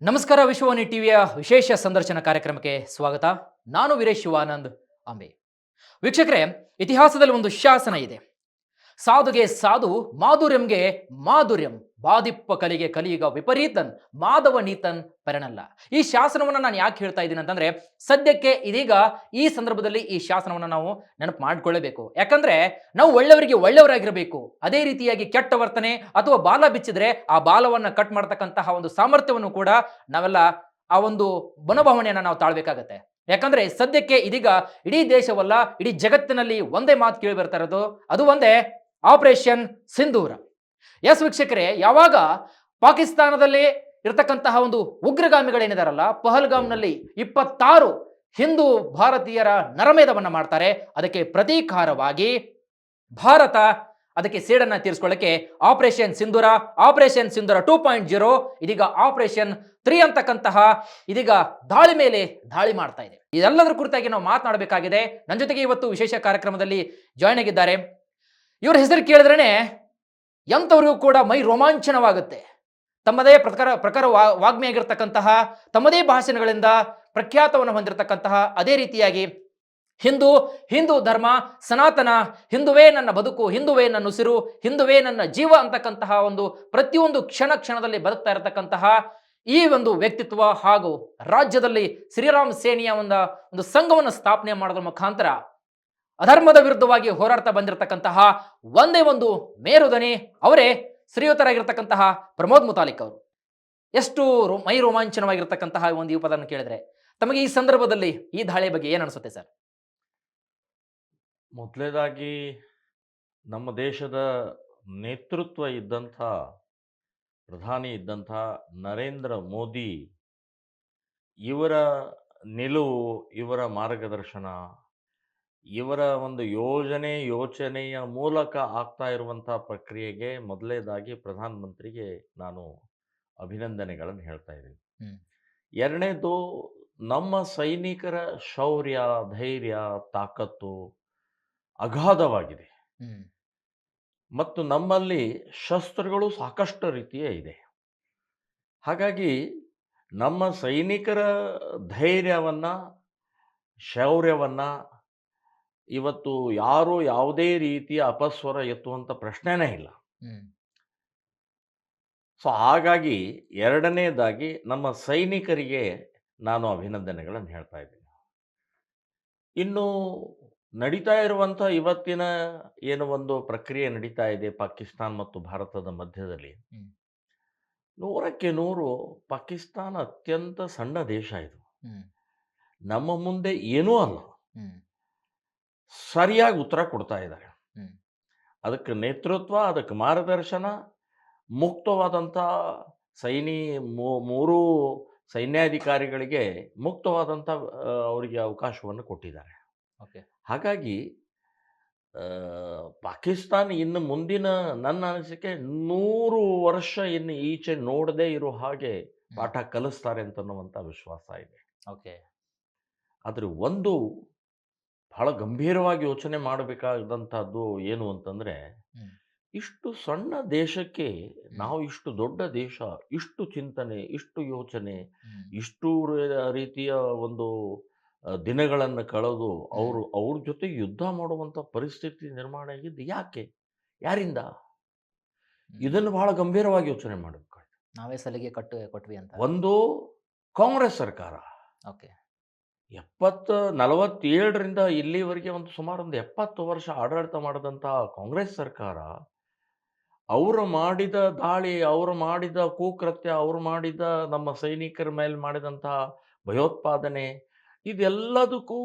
ನಮಸ್ಕಾರ. ವಿಶ್ವವಾಣಿ ಟಿವಿಯ ವಿಶೇಷ ಸಂದರ್ಶನ ಕಾರ್ಯಕ್ರಮಕ್ಕೆ ಸ್ವಾಗತ. ನಾನು ವೀರೇಶ್ ಶಿವಾನಂದ್ ಅಂಬೆ. ವೀಕ್ಷಕರೇ, ಇತಿಹಾಸದಲ್ಲಿ ಒಂದು ಶಾಸನ ಇದೆ. ಸಾಧುಗೆ ಸಾಧು, ಮಾಧುರ್ಯಂಗೆ ಮಾಧುರ್ಯಂ, ಬಾದಿಪ್ಪ ಕಲಿಗೆ ಕಲಿಯುಗ ವಿಪರೀತನ್, ಮಾಧವ ನೀತನ್ ಪೆರಣಲ್ಲ. ಈ ಶಾಸನವನ್ನು ನಾನು ಯಾಕೆ ಹೇಳ್ತಾ ಇದ್ದೀನಿ ಅಂತಂದ್ರೆ, ಸದ್ಯಕ್ಕೆ ಇದೀಗ ಈ ಸಂದರ್ಭದಲ್ಲಿ ಈ ಶಾಸನವನ್ನು ನಾವು ನೆನಪು ಮಾಡಿಕೊಳ್ಳಬೇಕು. ಯಾಕಂದ್ರೆ ನಾವು ಒಳ್ಳೆಯವರಿಗೆ ಒಳ್ಳೆಯವರಾಗಿರಬೇಕು. ಅದೇ ರೀತಿಯಾಗಿ ಕೆಟ್ಟ ವರ್ತನೆ ಅಥವಾ ಬಾಲ ಬಿಚ್ಚಿದ್ರೆ ಆ ಬಾಲವನ್ನ ಕಟ್ ಮಾಡತಕ್ಕಂತಹ ಒಂದು ಸಾಮರ್ಥ್ಯವನ್ನು ಕೂಡ ನಾವೆಲ್ಲ ಆ ಒಂದು ಮನೋಭಾವನೆಯನ್ನ ನಾವು ತಾಳ್ಬೇಕಾಗತ್ತೆ. ಯಾಕಂದ್ರೆ ಸದ್ಯಕ್ಕೆ ಇದೀಗ ಇಡೀ ದೇಶವಲ್ಲ, ಇಡೀ ಜಗತ್ತಿನಲ್ಲಿ ಒಂದೇ ಮಾತು ಕೇಳಿ ಬರ್ತಾ ಇರೋದು, ಅದು ಒಂದೇ, ಆಪರೇಷನ್ ಸಿಂಧೂರ. ಎಸ್ ವೀಕ್ಷಕರೇ, ಯಾವಾಗ ಪಾಕಿಸ್ತಾನದಲ್ಲಿ ಇರತಕ್ಕಂತಹ ಒಂದು ಉಗ್ರಗಾಮಿಗಳೇನಿದಾರಲ್ಲ, ಪಹಲ್ಗಾಮ್ನಲ್ಲಿ 26 ಹಿಂದೂ ಭಾರತೀಯರ ನರಮೇಧವನ್ನ ಮಾಡ್ತಾರೆ. ಅದಕ್ಕೆ ಪ್ರತೀಕಾರವಾಗಿ ಭಾರತ ಅದಕ್ಕೆ ಸೇಡನ್ನ ತೀರಿಸಿಕೊಳ್ಳಕ್ಕೆ ಆಪರೇಷನ್ ಸಿಂಧೂರ 2.0, ಇದೀಗ ಆಪರೇಷನ್ 3 ಅಂತಕ್ಕಂತಹ ಇದೀಗ ದಾಳಿ ಮೇಲೆ ದಾಳಿ ಮಾಡ್ತಾ ಇದೆ. ಇದೆಲ್ಲದರ ಕುರಿತಾಗಿ ನಾವು ಮಾತನಾಡಬೇಕಾಗಿದೆ. ನನ್ನ ಜೊತೆಗೆ ಇವತ್ತು ವಿಶೇಷ ಕಾರ್ಯಕ್ರಮದಲ್ಲಿ ಜಾಯ್ನ್ ಆಗಿದ್ದಾರೆ. ಇವ್ರ ಹೆಸರು ಕೇಳಿದ್ರೇನೆ ಎಂಥವ್ರಿಗೂ ಕೂಡ ಮೈ ರೋಮಾಂಚನವಾಗುತ್ತೆ. ತಮ್ಮದೇ ಪ್ರಕಾರ ವಾಗ್ಮಿಯಾಗಿರ್ತಕ್ಕಂತಹ, ತಮ್ಮದೇ ಭಾಷಣಗಳಿಂದ ಪ್ರಖ್ಯಾತವನ್ನು ಹೊಂದಿರತಕ್ಕಂತಹ, ಅದೇ ರೀತಿಯಾಗಿ ಹಿಂದೂ ಧರ್ಮ ಸನಾತನ, ಹಿಂದುವೇ ನನ್ನ ಬದುಕು, ಹಿಂದುವೇ ನನ್ನ ಉಸಿರು, ಹಿಂದುವೇ ನನ್ನ ಜೀವ ಅಂತಕ್ಕಂತಹ ಒಂದು ಪ್ರತಿಯೊಂದು ಕ್ಷಣದಲ್ಲಿ ಬದುಕ್ತಾ ಇರತಕ್ಕಂತಹ ಈ ಒಂದು ವ್ಯಕ್ತಿತ್ವ ಹಾಗೂ ರಾಜ್ಯದಲ್ಲಿ ಶ್ರೀರಾಮ್ ಸೇನೆಯ ಒಂದು ಸಂಘವನ್ನು ಸ್ಥಾಪನೆ ಮಾಡೋದ್ರ ಮುಖಾಂತರ ಅಧರ್ಮದ ವಿರುದ್ಧವಾಗಿ ಹೋರಾಡ್ತಾ ಬಂದಿರತಕ್ಕಂತಹ ಒಂದೇ ಒಂದು ಮೇರುದನಿ ಅವರೇ ಶ್ರೀಯುತರಾಗಿರ್ತಕ್ಕಂತಹ ಪ್ರಮೋದ್ ಮುತಾಲಿಕ್ ಅವರು. ಎಷ್ಟು ಮೈ ರೋಮಾಂಚನವಾಗಿರ್ತಕ್ಕಂತಹ ಒಂದು ಈ ಪದವನ್ನು ಕೇಳಿದ್ರೆ ತಮಗೆ ಈ ಸಂದರ್ಭದಲ್ಲಿ ಈ ದಾಳಿ ಬಗ್ಗೆ ಏನ್ ಅನ್ಸುತ್ತೆ ಸರ್? ಮೊದಲನೇದಾಗಿ ನಮ್ಮ ದೇಶದ ನೇತೃತ್ವ ಇದ್ದಂಥ ಪ್ರಧಾನಿ ಇದ್ದಂಥ ನರೇಂದ್ರ ಮೋದಿ ಇವರ ನಿಲುವು, ಇವರ ಮಾರ್ಗದರ್ಶನ, ಇವರ ಒಂದು ಯೋಚನೆಯ ಮೂಲಕ ಆಗ್ತಾ ಇರುವಂಥ ಪ್ರಕ್ರಿಯೆಗೆ ಮೊದಲನೇದಾಗಿ ಪ್ರಧಾನಮಂತ್ರಿಗೆ ನಾನು ಅಭಿನಂದನೆಗಳನ್ನು ಹೇಳ್ತಾ ಇದ್ದೀನಿ. ಎರಡನೇದು, ನಮ್ಮ ಸೈನಿಕರ ಶೌರ್ಯ, ಧೈರ್ಯ, ತಾಕತ್ತು ಅಗಾಧವಾಗಿದೆ ಮತ್ತು ನಮ್ಮಲ್ಲಿ ಶಸ್ತ್ರಗಳು ಸಾಕಷ್ಟು ರೀತಿಯ ಇದೆ. ಹಾಗಾಗಿ ನಮ್ಮ ಸೈನಿಕರ ಧೈರ್ಯವನ್ನು, ಶೌರ್ಯವನ್ನು ಇವತ್ತು ಯಾರೂ ಯಾವುದೇ ರೀತಿಯ ಅಪಸ್ವರ ಎತ್ತುವಂಥ ಪ್ರಶ್ನೆನೇ ಇಲ್ಲ. ಸೊ ಹಾಗಾಗಿ ಎರಡನೇದಾಗಿ ನಮ್ಮ ಸೈನಿಕರಿಗೆ ನಾನು ಅಭಿನಂದನೆಗಳನ್ನು ಹೇಳ್ತಾ ಇದ್ದೀನಿ. ಇನ್ನು ನಡೀತಾ ಇರುವಂಥ ಇವತ್ತಿನ ಏನು ಒಂದು ಪ್ರಕ್ರಿಯೆ ನಡೀತಾ ಇದೆ ಪಾಕಿಸ್ತಾನ ಮತ್ತು ಭಾರತದ ಮಧ್ಯದಲ್ಲಿ, 100ಕ್ಕೆ 100 ಪಾಕಿಸ್ತಾನ ಅತ್ಯಂತ ಸಣ್ಣ ದೇಶ. ಇದು ನಮ್ಮ ಮುಂದೆ ಏನೂ ಅಲ್ಲ, ಸರಿಯಾಗಿ ಉತ್ತರ ಕೊಡ್ತಾ ಇದ್ದಾರೆ. ಅದಕ್ಕೆ ನೇತೃತ್ವ, ಅದಕ್ಕೆ ಮಾರ್ಗದರ್ಶನ, ಮುಕ್ತವಾದಂಥ ಮೂರೂ ಸೈನ್ಯಾಧಿಕಾರಿಗಳಿಗೆ ಮುಕ್ತವಾದಂಥ ಅವರಿಗೆ ಅವಕಾಶವನ್ನು ಕೊಟ್ಟಿದ್ದಾರೆ. ಹಾಗಾಗಿ ಪಾಕಿಸ್ತಾನ ಇನ್ನು ಮುಂದಿನ, ನನ್ನ ಅನಿಸಿಕೆ 100 ವರ್ಷ ಇನ್ನು ಈಚೆ ನೋಡದೇ ಇರೋ ಹಾಗೆ ಪಾಠ ಕಲಿಸ್ತಾರೆ ಅಂತನ್ನುವಂಥ ವಿಶ್ವಾಸ ಇದೆ. ಆದರೆ ಒಂದು ಬಹಳ ಗಂಭೀರವಾಗಿ ಯೋಚನೆ ಮಾಡಬೇಕಾದಂಥದ್ದು ಏನು ಅಂತಂದರೆ, ಇಷ್ಟು ಸಣ್ಣ ದೇಶಕ್ಕೆ ನಾವು ಇಷ್ಟು ದೊಡ್ಡ ದೇಶ, ಇಷ್ಟು ಚಿಂತನೆ, ಇಷ್ಟು ಯೋಚನೆ, ಇಷ್ಟು ರೀತಿಯ ಒಂದು ದಿನಗಳನ್ನು ಕಳೆದು ಅವ್ರ ಜೊತೆ ಯುದ್ಧ ಮಾಡುವಂಥ ಪರಿಸ್ಥಿತಿ ನಿರ್ಮಾಣ ಆಗಿದ್ದು ಯಾಕೆ, ಯಾರಿಂದ? ಇದನ್ನು ಬಹಳ ಗಂಭೀರವಾಗಿ ಯೋಚನೆ ಮಾಡಬೇಕಾಯ್ತು. ನಾವೇ ಸಲಿಗೆ ಕೊಟ್ವಿ ಅಂತ. ಒಂದು, ಕಾಂಗ್ರೆಸ್ ಸರ್ಕಾರ 47ರಿಂದ ಇಲ್ಲಿವರೆಗೆ ಸುಮಾರು 70 ವರ್ಷ ಆಡಳಿತ ಮಾಡಿದಂಥ ಕಾಂಗ್ರೆಸ್ ಸರ್ಕಾರ, ಅವರು ಮಾಡಿದ ದಾಳಿ, ಅವರು ಮಾಡಿದ ಕುಕೃತ್ಯ, ಅವರು ಮಾಡಿದ ನಮ್ಮ ಸೈನಿಕರ ಮೇಲೆ ಮಾಡಿದಂಥ ಭಯೋತ್ಪಾದನೆ, ಇದೆಲ್ಲದಕ್ಕೂ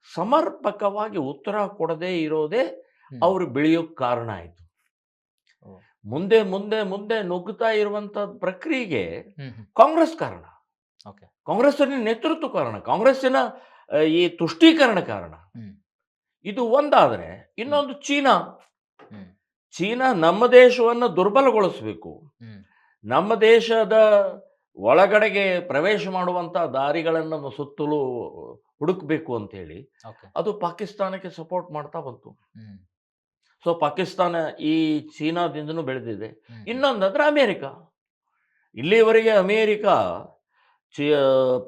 ಸಮರ್ಪಕವಾಗಿ ಉತ್ತರ ಕೊಡದೇ ಇರೋದೇ ಅವರು ಬೆಳೆಯೋಕ್ಕೆ ಕಾರಣ ಆಯಿತು. ಮುಂದೆ ಮುಂದೆ ಮುಂದೆ ನುಗ್ಗುತ್ತಾ ಇರುವಂಥ ಪ್ರಕ್ರಿಯೆಗೆ ಕಾಂಗ್ರೆಸ್ ಕಾರಣ, ಕಾಂಗ್ರೆಸ್ಸಿನ ನೇತೃತ್ವ ಕಾರಣ, ಕಾಂಗ್ರೆಸ್ಸಿನ ಈ ತುಷ್ಟೀಕರಣ ಕಾರಣ. ಇದು ಒಂದಾದರೆ, ಇನ್ನೊಂದು ಚೀನಾ ನಮ್ಮ ದೇಶವನ್ನು ದುರ್ಬಲಗೊಳಿಸಬೇಕು, ನಮ್ಮ ದೇಶದ ಒಳಗಡೆಗೆ ಪ್ರವೇಶ ಮಾಡುವಂಥ ದಾರಿಗಳನ್ನು ಸುತ್ತಲೂ ಹುಡುಕಬೇಕು ಅಂತೇಳಿ ಅದು ಪಾಕಿಸ್ತಾನಕ್ಕೆ ಸಪೋರ್ಟ್ ಮಾಡ್ತಾ ಬಂತು. ಸೊ ಪಾಕಿಸ್ತಾನ ಈ ಚೀನಾದಿಂದನೂ ಬೆಳೆದಿದೆ. ಇನ್ನೊಂದಂದ್ರೆ ಇಲ್ಲಿವರೆಗೆ ಅಮೇರಿಕ ಚಿ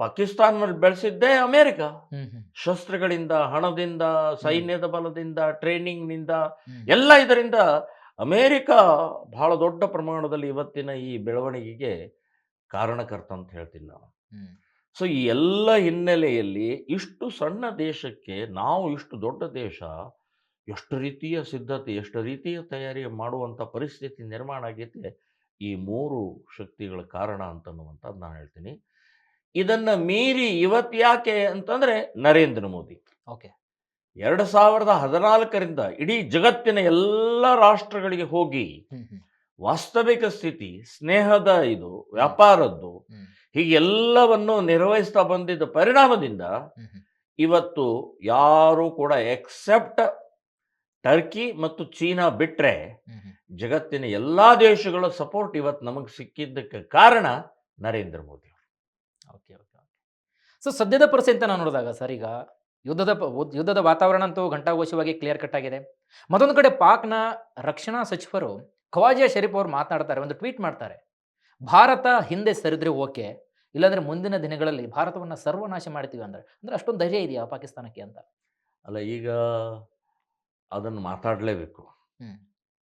ಪಾಕಿಸ್ತಾನದಲ್ಲಿ ಬೆಳೆಸಿದ್ದೇ ಅಮೇರಿಕ. ಶಸ್ತ್ರಗಳಿಂದ, ಹಣದಿಂದ, ಸೈನ್ಯದ ಬಲದಿಂದ, ಟ್ರೈನಿಂಗ್ನಿಂದ, ಎಲ್ಲ ಇದರಿಂದ ಅಮೇರಿಕ ಬಹಳ ದೊಡ್ಡ ಪ್ರಮಾಣದಲ್ಲಿ ಇವತ್ತಿನ ಈ ಬೆಳವಣಿಗೆಗೆ ಕಾರಣಕರ್ತ ಅಂತ ಹೇಳ್ತೀನಿ ನಾನು. ಸೊ ಈ ಎಲ್ಲ ಹಿನ್ನೆಲೆಯಲ್ಲಿ ಇಷ್ಟು ಸಣ್ಣ ದೇಶಕ್ಕೆ ನಾವು ಇಷ್ಟು ದೊಡ್ಡ ದೇಶ ಎಷ್ಟು ರೀತಿಯ ಸಿದ್ಧತೆ, ಎಷ್ಟು ರೀತಿಯ ತಯಾರಿ ಮಾಡುವಂಥ ಪರಿಸ್ಥಿತಿ ನಿರ್ಮಾಣ ಆಗೈತೆ ಈ 3 ಶಕ್ತಿಗಳ ಕಾರಣ ಅಂತನ್ನುವಂಥದ್ದು ನಾನು ಹೇಳ್ತೀನಿ. ಇದನ್ನು ಮೀರಿ ಇವತ್ತು ಯಾಕೆ ಅಂತಂದರೆ ನರೇಂದ್ರ ಮೋದಿ ಓಕೆ 2014ರಿಂದ ಇಡೀ ಜಗತ್ತಿನ ಎಲ್ಲ ರಾಷ್ಟ್ರಗಳಿಗೆ ಹೋಗಿ ವಾಸ್ತವಿಕ ಸ್ಥಿತಿ, ಸ್ನೇಹದ ಇದು, ವ್ಯಾಪಾರದ್ದು ಹೀಗೆಲ್ಲವನ್ನು ನಿರ್ವಹಿಸ್ತಾ ಬಂದಿದ್ದ ಪರಿಣಾಮದಿಂದ ಇವತ್ತು ಯಾರು ಕೂಡ ಎಕ್ಸೆಪ್ಟ್ ಟರ್ಕಿ ಮತ್ತು ಚೀನಾ ಬಿಟ್ಟರೆ ಜಗತ್ತಿನ ಎಲ್ಲ ದೇಶಗಳ ಸಪೋರ್ಟ್ ಇವತ್ತು ನಮಗೆ ಸಿಕ್ಕಿದ್ದಕ್ಕೆ ಕಾರಣ Narendra Modi. Okay okay okay so ಸದ್ಯದ ಪರಿಸ್ಥಿತಿ ನಾವು ನೋಡಿದಾಗ ಸರ್, ಈಗ ಯುದ್ಧದ ವಾತಾವರಣ ಅಂತೂ ಘಂಟಾಘೋಷವಾಗಿ ಕ್ಲಿಯರ್ ಕಟ್ ಆಗಿದೆ. ಮತ್ತೊಂದು ಕಡೆ ಪಾಕ್ನ ರಕ್ಷಣಾ ಸಚಿವರು ಖವಾಜಾ ಶರೀಫ್ ಅವರು ಮಾತನಾಡ್ತಾರೆ, ಒಂದು ಟ್ವೀಟ್ ಮಾಡ್ತಾರೆ, ಭಾರತ ಹಿಂದೆ ಸರಿದ್ರೆ ಓಕೆ, ಇಲ್ಲಾಂದ್ರೆ ಮುಂದಿನ ದಿನಗಳಲ್ಲಿ ಭಾರತವನ್ನು ಸರ್ವನಾಶ ಮಾಡ್ತೀವಿ ಅಂದ್ರೆ ಅಷ್ಟೊಂದು ಧೈರ್ಯ ಇದೆಯಾ ಪಾಕಿಸ್ತಾನಕ್ಕೆ ಅಂತ? ಅಲ್ಲ, ಈಗ ಅದನ್ನು ಮಾತಾಡಲೇಬೇಕು.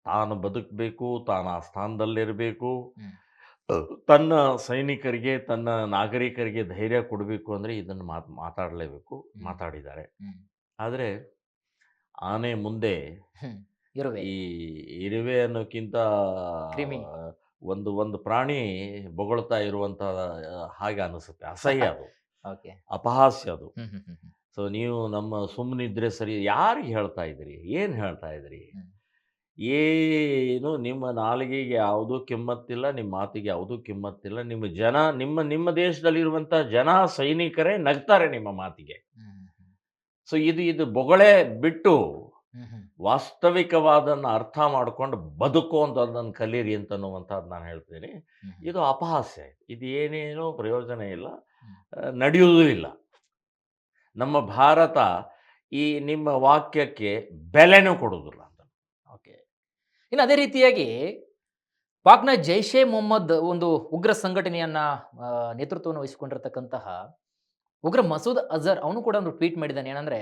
ತಾನು ಬದುಕಬೇಕು, ತಾನು ಆ ಸ್ಥಾನದಲ್ಲಿರಬೇಕು, ತನ್ನ ಸೈನಿಕರಿಗೆ, ತನ್ನ ನಾಗರಿಕರಿಗೆ ಧೈರ್ಯ ಕೊಡಬೇಕು ಅಂದರೆ ಇದನ್ನು ಮಾತಾಡಲೇಬೇಕು. ಮಾತಾಡಿದ್ದಾರೆ. ಆದರೆ ಆನೆ ಮುಂದೆ ಈ ಇರುವೆ ಅನ್ನೋಕ್ಕಿಂತ ಒಂದು ಪ್ರಾಣಿ ಬೊಗಳ್ತಾ ಇರುವಂಥ ಹಾಗೆ ಅನಿಸುತ್ತೆ. ಅಸಹ್ಯ ಅದು, ಅಪಹಾಸ್ಯ ಅದು. ಸೊ ನೀವು ನಮ್ಮ ಸುಮ್ಮನಿದ್ರೆ ಸರಿ, ಯಾರಿಗೆ ಹೇಳ್ತಾ ಇದ್ದೀರಿ, ಏನು ಹೇಳ್ತಾ ಇದ್ದೀರಿ? ಏನು ನಿಮ್ಮ ನಾಲಿಗೆಗೆ ಯಾವುದೂ ಕಿಮ್ಮತ್ತಿಲ್ಲ, ನಿಮ್ಮ ಮಾತಿಗೆ ಯಾವುದೂ ಕಿಮ್ಮತ್ತಿಲ್ಲ. ನಿಮ್ಮ ಜನ, ನಿಮ್ಮ ದೇಶದಲ್ಲಿರುವಂಥ ಜನ ಸೈನಿಕರೇ ನಗ್ತಾರೆ ನಿಮ್ಮ ಮಾತಿಗೆ. ಸೊ ಇದು ಬೊಗಳೆ ಬಿಟ್ಟು ವಾಸ್ತವಿಕವಾದನ್ನು ಅರ್ಥ ಮಾಡ್ಕೊಂಡು ಬದುಕು ಅಂತ ಅದನ್ನು ಕಲೀರಿ ಅಂತನ್ನುವಂಥದ್ದು ನಾನು ಹೇಳ್ತೀನಿ. ಇದು ಅಪಹಾಸ್ಯ, ಇದು ಏನೇನೋ ಪ್ರಯೋಜನ ಇಲ್ಲ, ನಡೆಯುವುದೂ ಇಲ್ಲ. ನಮ್ಮ ಭಾರತ ಈ ನಿಮ್ಮ ವಾಕ್ಯಕ್ಕೆ ಬೆಲೆನೂ ಕೊಡೋದಿಲ್ಲ ಅಂತ. ಓಕೆ, ಇನ್ನು ಅದೇ ರೀತಿಯಾಗಿ ಪಾಕ್ನ ಜೈಷೆ ಮೊಹಮ್ಮದ್ ಒಂದು ಉಗ್ರ ಸಂಘಟನೆಯನ್ನ ನೇತೃತ್ವವನ್ನು ವಹಿಸಿಕೊಂಡಿರ್ತಕ್ಕಂತಹ ಉಗ್ರ ಮಸೂದ್ ಅಜರ್ ಅವನು ಕೂಡ ಒಂದು ಟ್ವೀಟ್ ಮಾಡಿದ್ದಾನೆ. ಏನಂದ್ರೆ,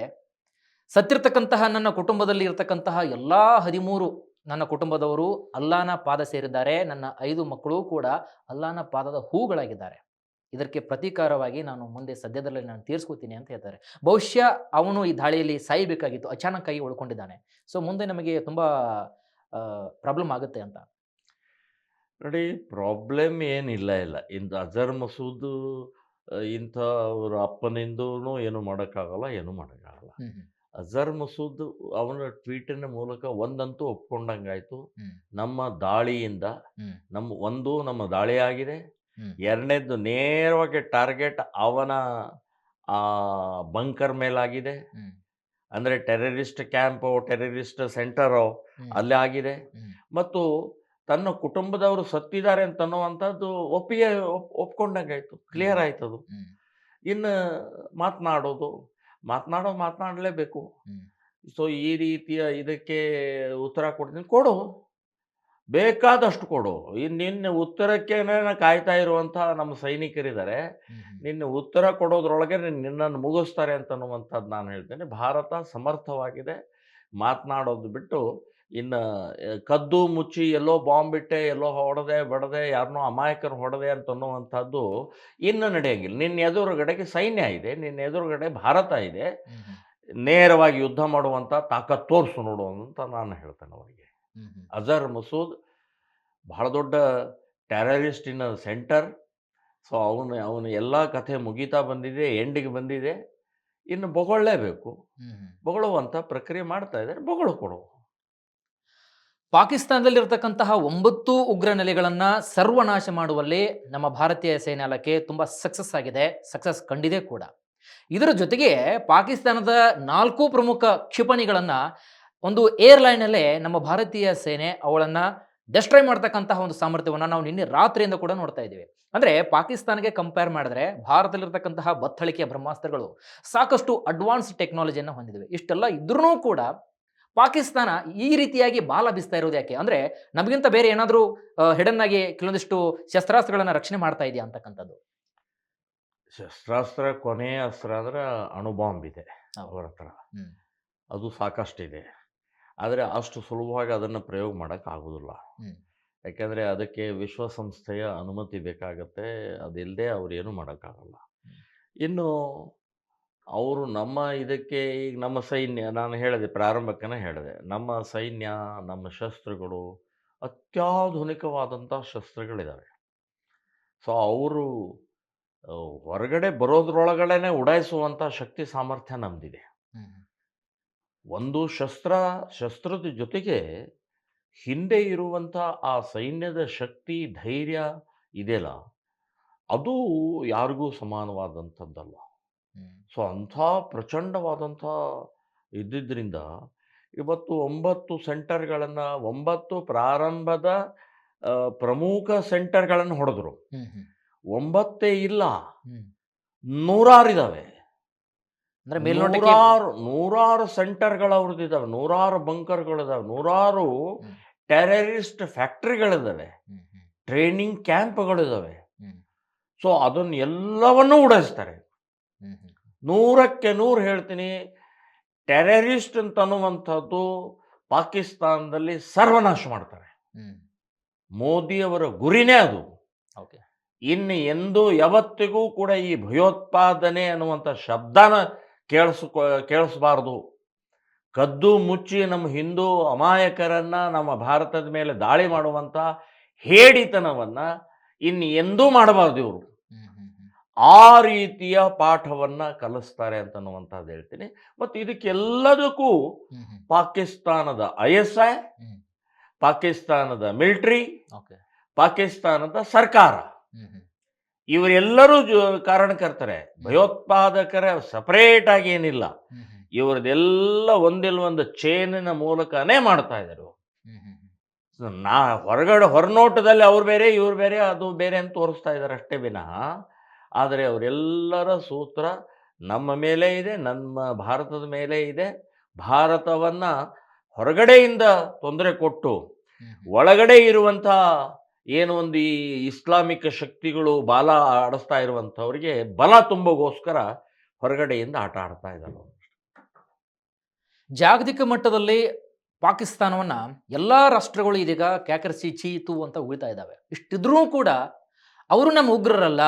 ಸತ್ತಿರ್ತಕ್ಕಂತಹ ನನ್ನ ಕುಟುಂಬದಲ್ಲಿ ಇರತಕ್ಕಂತಹ ಎಲ್ಲ 13 ನನ್ನ ಕುಟುಂಬದವರು ಅಲ್ಲಾನ ಪಾದ ಸೇರಿದ್ದಾರೆ, ನನ್ನ 5 ಮಕ್ಕಳು ಕೂಡ ಅಲ್ಲಾನ ಪಾದದ ಹೂಗಳಾಗಿದ್ದಾರೆ. ಇದಕ್ಕೆ ಪ್ರತೀಕಾರವಾಗಿ ನಾನು ಮುಂದೆ ಸದ್ಯದಲ್ಲೇ ನಾನು ತೀರಿಸ್ಕೋತೀನಿ ಅಂತ ಹೇಳ್ತಾರೆ. ಬಹುಶಃ ಅವನು ಈ ದಾಳಿಯಲ್ಲಿ ಸಾಯಬೇಕಾಗಿತ್ತು, ಅಚಾನಕ್ ಆಗಿ ಉಳ್ಕೊಂಡಿದ್ದಾನೆ. ಸೊ ಮುಂದೆ ನಮಗೆ ತುಂಬಾ ಪ್ರಾಬ್ಲಮ್ ಆಗುತ್ತೆ ಅಂತ. ನೋಡಿ, ಪ್ರಾಬ್ಲಮ್ ಏನಿಲ್ಲ. ಇಂದು ಅಜರ್ ಮಸೂದ್ ಇಂಥ ಅವ್ರ ಅಪ್ಪನಿಂದೂ ಏನು ಮಾಡೋಕ್ಕಾಗಲ್ಲ, ಏನೂ ಮಾಡೋಕ್ಕಾಗಲ್ಲ. ಅಜರ್ ಮಸೂದ್ ಅವನ ಟ್ವೀಟಿನ ಮೂಲಕ ಒಂದಂತೂ ಒಪ್ಕೊಂಡಂಗಾಯ್ತು, ನಮ್ಮ ದಾಳಿಯಿಂದ ನಮ್ಮ ದಾಳಿ ಆಗಿದೆ. ಎರಡನೇದ್ದು ನೇರವಾಗಿ ಟಾರ್ಗೆಟ್ ಅವನ ಬಂಕರ್ ಮೇಲಾಗಿದೆ. ಅಂದರೆ ಟೆರರಿಸ್ಟ್ ಕ್ಯಾಂಪು, ಟೆರರಿಸ್ಟ್ ಸೆಂಟರು ಅಲ್ಲೇ ಆಗಿದೆ. ಮತ್ತು ತನ್ನ ಕುಟುಂಬದವರು ಸತ್ತಿದ್ದಾರೆ ಅಂತನ್ನುವಂಥದ್ದು ಒಪ್ಕೊಂಡಂಗಾಯ್ತು, ಕ್ಲಿಯರ್ ಆಯ್ತದು. ಇನ್ನು ಮಾತನಾಡಲೇಬೇಕು. ಸೊ ಈ ರೀತಿಯ ಇದಕ್ಕೆ ಉತ್ತರ ಕೊಡು, ಬೇಕಾದಷ್ಟು ಕೊಡು. ನಿನ್ನ ಉತ್ತರಕ್ಕೆ ಕಾಯ್ತಾ ಇರುವಂಥ ನಮ್ಮ ಸೈನಿಕರಿದ್ದಾರೆ. ನಿನ್ನ ಉತ್ತರ ಕೊಡೋದ್ರೊಳಗೆ ನಿನ್ನನ್ನು ಮುಗಿಸ್ತಾರೆ ಅಂತನ್ನುವಂಥದ್ದು ನಾನು ಹೇಳ್ತೇನೆ. ಭಾರತ ಸಮರ್ಥವಾಗಿದೆ. ಮಾತನಾಡೋದು ಬಿಟ್ಟು ಇನ್ನು ಕದ್ದು ಮುಚ್ಚಿ ಎಲ್ಲೋ ಬಾಂಬ್ ಇಟ್ಟೆ, ಎಲ್ಲೋ ಬಡದೆ, ಯಾರನ್ನೋ ಅಮಾಯಕರು ಹೊಡೆದೆ ಅಂತನ್ನುವಂಥದ್ದು ಇನ್ನು ನಡೆಯಂಗಿಲ್ಲ. ನಿನ್ನ ಎದುರುಗಡೆಗೆ ಸೈನ್ಯ ಇದೆ, ನಿನ್ನ ಎದುರುಗಡೆ ಭಾರತ ಇದೆ. ನೇರವಾಗಿ ಯುದ್ಧ ಮಾಡುವಂಥ ತಾಕತ್ ತೋರಿಸು ನೋಡು ಅಂತ ನಾನು ಹೇಳ್ತೇನೆ ಅವರಿಗೆ. ಅಜರ್ ಮಸೂದ್ ಬಹಳ ದೊಡ್ಡ ಟೆರರಿಸ್ಟ್ ಇನ್ ಸೆಂಟರ್. ಸೊ ಅವನು ಎಲ್ಲ ಕಥೆ ಮುಗೀತಾ ಬಂದಿದೆ, ಎಂಡಿಗೆ ಬಂದಿದೆ. ಇನ್ನು ಬೊಗಳಲೇಬೇಕು. ಬೊಗಳುವಂಥ ಪ್ರಕ್ರಿಯೆ ಮಾಡ್ತಾ ಇದ್ದಾರೆ, ಕೊಡು. ಪಾಕಿಸ್ತಾನದಲ್ಲಿರ್ತಕ್ಕಂತಹ 9 ಉಗ್ರ ನೆಲೆಗಳನ್ನು ಸರ್ವನಾಶ ಮಾಡುವಲ್ಲಿ ನಮ್ಮ ಭಾರತೀಯ ಸೇನಾಲಯಕ್ಕೆ ತುಂಬ ಸಕ್ಸಸ್ ಕಂಡಿದೆ ಕೂಡ. ಇದರ ಜೊತೆಗೆ ಪಾಕಿಸ್ತಾನದ 4 ಪ್ರಮುಖ ಕ್ಷಿಪಣಿಗಳನ್ನು ಒಂದು ಏರ್ಲೈನಲ್ಲೇ ನಮ್ಮ ಭಾರತೀಯ ಸೇನೆ ಅವಳನ್ನು ಡೆಸ್ಟ್ರಾಯ್ ಮಾಡ್ತಕ್ಕಂತಹ ಒಂದು ಸಾಮರ್ಥ್ಯವನ್ನು ನಾವು ನಿನ್ನೆ ರಾತ್ರಿಯಿಂದ ಕೂಡ ನೋಡ್ತಾ ಇದ್ದೀವಿ. ಅಂದರೆ ಪಾಕಿಸ್ತಾನಕ್ಕೆ ಕಂಪೇರ್ ಮಾಡಿದ್ರೆ ಭಾರತದಲ್ಲಿರ್ತಕ್ಕಂತಹ ಬತ್ತಳಿಕೆಯ ಬ್ರಹ್ಮಾಸ್ತ್ರಗಳು ಸಾಕಷ್ಟು ಅಡ್ವಾನ್ಸ್ ಟೆಕ್ನಾಲಜಿಯನ್ನು ಹೊಂದಿವೆ. ಇಷ್ಟೆಲ್ಲ ಇದ್ರೂ ಕೂಡ ಪಾಕಿಸ್ತಾನ ಈ ರೀತಿಯಾಗಿ ಬಾಲ ಬೀಸ್ತಾ ಇರೋದು ಯಾಕೆ? ಅಂದ್ರೆ ನಮಗಿಂತ ಬೇರೆ ಏನಾದರೂ ಹಿಡನ್ ಆಗಿ ಕೆಲವೊಂದಿಷ್ಟು ಶಸ್ತ್ರಾಸ್ತ್ರಗಳನ್ನ ರಕ್ಷಣೆ ಮಾಡ್ತಾ ಇದೆಯಾ ಅಂತಕ್ಕಂಥದ್ದು? ಶಸ್ತ್ರಾಸ್ತ್ರ ಕೊನೆಯ ಅಸ್ತ್ರ ಅಂದ್ರೆ ಅಣುಬಾಂಬ್ ಇದೆ ಹೌದು. ಅವರ ಹತ್ರ. ಹ್ಮ್. ಅದು ಸಾಕಷ್ಟಿದೆ. ಆದರೆ ಅಷ್ಟು ಸುಲಭವಾಗಿ ಅದನ್ನು ಪ್ರಯೋಗ ಮಾಡೋಕ್ಕಾಗೋದಿಲ್ಲ. ಹ್ಮ್. ಯಾಕೆಂದರೆ ಅದಕ್ಕೆ ವಿಶ್ವಸಂಸ್ಥೆಯ ಅನುಮತಿ ಬೇಕಾಗತ್ತೆ. ಅದಿಲ್ಲದೆ ಅವ್ರೇನು ಮಾಡೋಕ್ಕಾಗಲ್ಲ. ಇನ್ನು ಅವರು ನಮ್ಮ ಇದಕ್ಕೆ ಈಗ ನಮ್ಮ ಸೈನ್ಯ ನಾನು ಹೇಳಿದೆ ಪ್ರಾರಂಭಕ್ಕನೇ ಹೇಳಿದೆ. ನಮ್ಮ ಸೈನ್ಯ, ನಮ್ಮ ಶಸ್ತ್ರಗಳು ಅತ್ಯಾಧುನಿಕವಾದಂಥ ಶಸ್ತ್ರಗಳಿದ್ದಾವೆ. ಸೊ ಅವರು ಹೊರಗಡೆ ಬರೋದ್ರೊಳಗಡೆನೆ ಉಡಾಯಿಸುವಂಥ ಶಕ್ತಿ ಸಾಮರ್ಥ್ಯ ನಮ್ಮದಿದೆ. ಹ್ಮ್. ಒಂದು ಶಸ್ತ್ರದ ಜೊತೆಗೆ ಹಿಂದೆ ಇರುವಂಥ ಆ ಸೈನ್ಯದ ಶಕ್ತಿ, ಧೈರ್ಯ ಇದೆಯಲ್ಲ, ಅದು ಯಾರಿಗೂ ಸಮಾನವಾದಂಥದ್ದಲ್ಲ. ಹ್ಮ್. ಸೊ ಅಂಥ ಪ್ರಚಂಡವಾದಂಥ ಇದ್ದಿದ್ದರಿಂದ ಇವತ್ತು 9 ಸೆಂಟರ್ಗಳನ್ನು 9 ಪ್ರಾರಂಭದ ಪ್ರಮುಖ ಸೆಂಟರ್ಗಳನ್ನು ಹೊಡೆದ್ರು. ಹ್ಮ್. ಹ್ಮ್. 9 ಇಲ್ಲ, ಹ್ಮ್. ನೂರಾರಿದ್ದಾವೆ. ಅಂದ್ರೆ ಮೇಲ್ನೋಟಕ್ಕೆ ನೂರಾರು ಸೆಂಟರ್ಗಳು ಅವ್ರದ್ದಿದ್ದಾವೆ, ನೂರಾರು ಬಂಕರ್ಗಳಿದ್ದಾವೆ, ನೂರಾರು ಹ್ಮ್. ಟೆರರಿಸ್ಟ್ ಫ್ಯಾಕ್ಟ್ರಿಗಳಿದ್ದಾವೆ, ಹ್ಮ್. ಹ್ಮ್. ಟ್ರೈನಿಂಗ್ ಕ್ಯಾಂಪ್ಗಳಿದ್ದಾವೆ. ಹ್ಮ್. ಸೊ ಅದನ್ನು ಎಲ್ಲವನ್ನೂ ಉಡಾಯಿಸ್ತಾರೆ. ಹ್ಮ್. ಹ್ಮ್. 100ಕ್ಕೆ 100 ಹೇಳ್ತೀನಿ, ಟೆರರಿಸ್ಟ್ ಅಂತನ್ನುವಂಥದ್ದು ಪಾಕಿಸ್ತಾನದಲ್ಲಿ ಸರ್ವನಾಶ ಮಾಡ್ತಾರೆ. ಹ್ಮ್. ಮೋದಿಯವರ ಗುರಿನೇ ಅದು. ಓಕೆ. ಇನ್ನು ಎಂದೂ ಯಾವತ್ತಿಗೂ ಕೂಡ ಈ ಭಯೋತ್ಪಾದನೆ ಅನ್ನುವಂಥ ಶಬ್ದನ ಕೇಳಿಸಬಾರ್ದು. ಕದ್ದು ಮುಚ್ಚಿ ನಮ್ಮ ಹಿಂದೂ ಅಮಾಯಕರನ್ನು ನಮ್ಮ ಭಾರತದ ಮೇಲೆ ದಾಳಿ ಮಾಡುವಂಥ ಹೇಡಿತನವನ್ನು ಇನ್ನು ಎಂದೂ ಮಾಡಬಾರ್ದು ಇವರು. ಹ್ಮ್. ಹ್ಮ್. ಹ್ಮ್. ಆ ರೀತಿಯ ಪಾಠವನ್ನು ಕಲಿಸ್ತಾರೆ ಅಂತನ್ನುವಂಥದ್ದು ಹೇಳ್ತೀನಿ. ಮತ್ತು ಇದಕ್ಕೆಲ್ಲದಕ್ಕೂ ಹ್ಮ್. ಹ್ಮ್. ಪಾಕಿಸ್ತಾನದ ISI, ಹ್ಮ್. ಪಾಕಿಸ್ತಾನದ ಮಿಲಿಟ್ರಿ, ಓಕೆ. ಪಾಕಿಸ್ತಾನದ ಸರ್ಕಾರ ಹ್ಮ್. ಹ್ಮ್. ಇವರೆಲ್ಲರೂ ಕಾರಣಕರ್ತರೆ. ಭಯೋತ್ಪಾದಕರ ಸಪರೇಟ್ ಆಗಿ ಏನಿಲ್ಲ. ಹ್ಮ್. ಹ್ಮ್. ಇವ್ರದ್ದೆಲ್ಲ ಒಂದಿಲ್ಲ ಒಂದು ಚೇನಿನ ಮೂಲಕನೇ ಮಾಡ್ತಾ ಇದ್ದಾರೆ. ಹ್ಮ್. ಹ್ಮ್. ಹೊರನೋಟದಲ್ಲಿ ಅವ್ರು ಬೇರೆ ಇವ್ರು ಬೇರೆ ಅದು ಬೇರೆ ಅಂತ ತೋರಿಸ್ತಾ ಇದ್ದಾರೆ ಅಷ್ಟೇ ವಿನಃ, ಆದರೆ ಅವರೆಲ್ಲರ ಸೂತ್ರ ನಮ್ಮ ಮೇಲೆ ಇದೆ, ನಮ್ಮ ಭಾರತದ ಮೇಲೆ ಇದೆ. ಭಾರತವನ್ನು ಹೊರಗಡೆಯಿಂದ ತೊಂದರೆ ಕೊಟ್ಟು ಹ್ಮ್. ಒಳಗಡೆ ಇರುವಂಥ ಏನು ಒಂದು ಈ ಇಸ್ಲಾಮಿಕ್ ಶಕ್ತಿಗಳು ಬಾಲ ಆಡಿಸ್ತಾ ಇರುವಂಥವ್ರಿಗೆ ಬಲ ತುಂಬೋಗೋಸ್ಕರ ಹೊರಗಡೆಯಿಂದ ಆಟ ಆಡ್ತಾ ಇದ್ದಾರೆ. ಜಾಗತಿಕ ಮಟ್ಟದಲ್ಲಿ ಪಾಕಿಸ್ತಾನವನ್ನ ಎಲ್ಲಾ ರಾಷ್ಟ್ರಗಳು ಇದೀಗ ಕ್ಯಾಕರಿಸಿ ಚೀತು ಅಂತ ಉಳಿತಾ ಇದ್ದಾವೆ. ಇಷ್ಟಿದ್ರೂ ಕೂಡ ಅವರು ನಮ್ಮ ಉಗ್ರರಲ್ಲ,